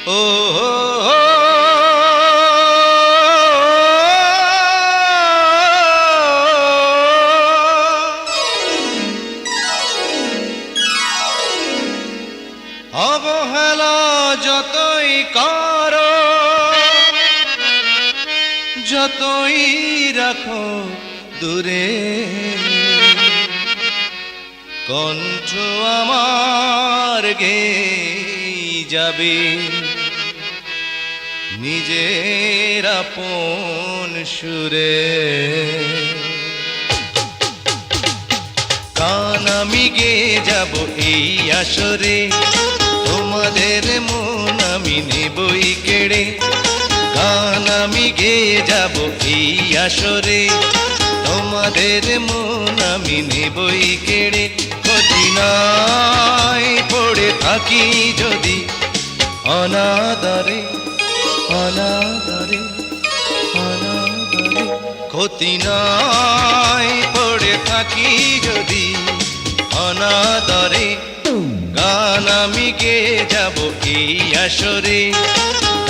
ও অবহেলা যতই করো, যতই রাখো দূরে, কণ্ঠ আমার গেয়ে যাবে নিজের আপন সুরে। গান আমি গেয়ে যাব এই আসরে, তোমাদের মন আমি নেবই কেড়ে। গান আমি গেয়ে যাব এই আসরে, তোমাদের মন আমি নেবই কেড়ে। ক্ষতি নাই পড়ে থাকি যদি অনাদরে, অনাদরে, অনাদরে। ক্ষতি নাই পড়ে থাকি যদি অনাদরে। গান আমি গেয়ে যাব এই আসরে,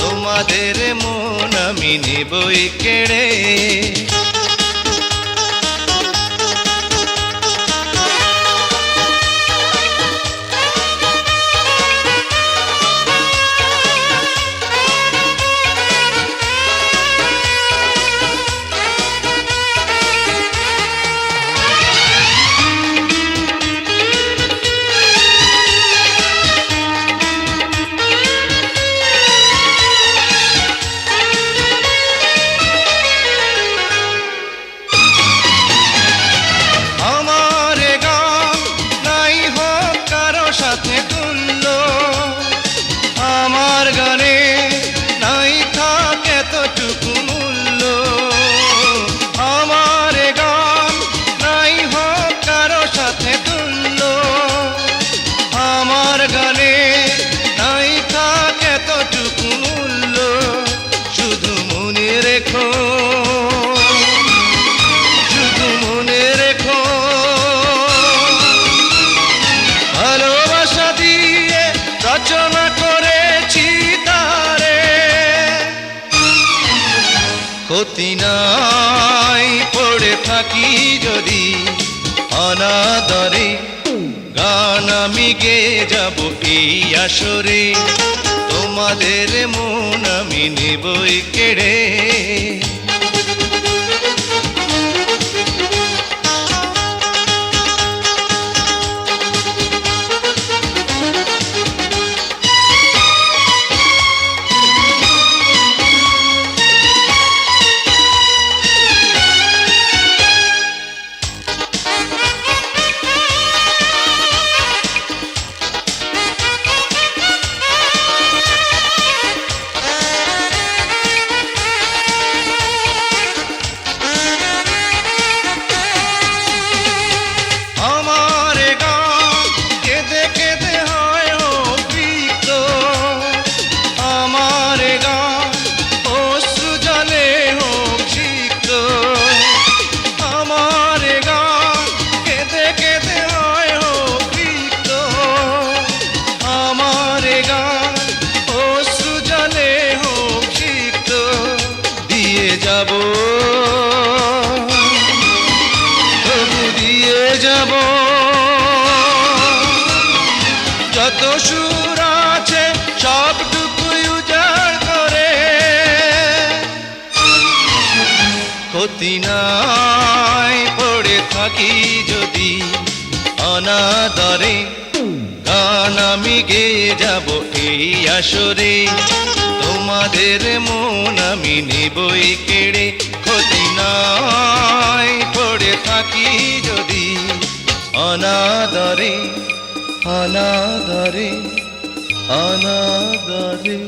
তোমাদের মন আমি নেবই কেড়ে। আমার গানে নাই থাকে এতটুকু মূল্য, আমার গান নাই হোক কারো সাথে তুল্য। আমার গানে নাই থাকে এতটুকু মূল্য, শুধু মনে রেখো, শুধু মনে রেখো। ভালোবাসা দিয়ে রচনা করেছি তারে, ক্ষতি নাই পড়ে থাকি যদি অনাদরে। গান আমি গেয়ে যাব এই আসরে, তোমাদের মন আমি নেবই কেড়ে। যাব তবু দিয়ে যাব যত সুর আছে সবটুকু উজাড় করে। ক্ষতি নাই পড়ে থাকি যদি অনাদরে। গান আমি গেয়ে যাব এই আসরে, তোমাদের মন আমি নেবই কেড়ে। ক্ষতি নাই পড়ে থাকি যদি অনাদরে, অনাদরে, অনাদরে।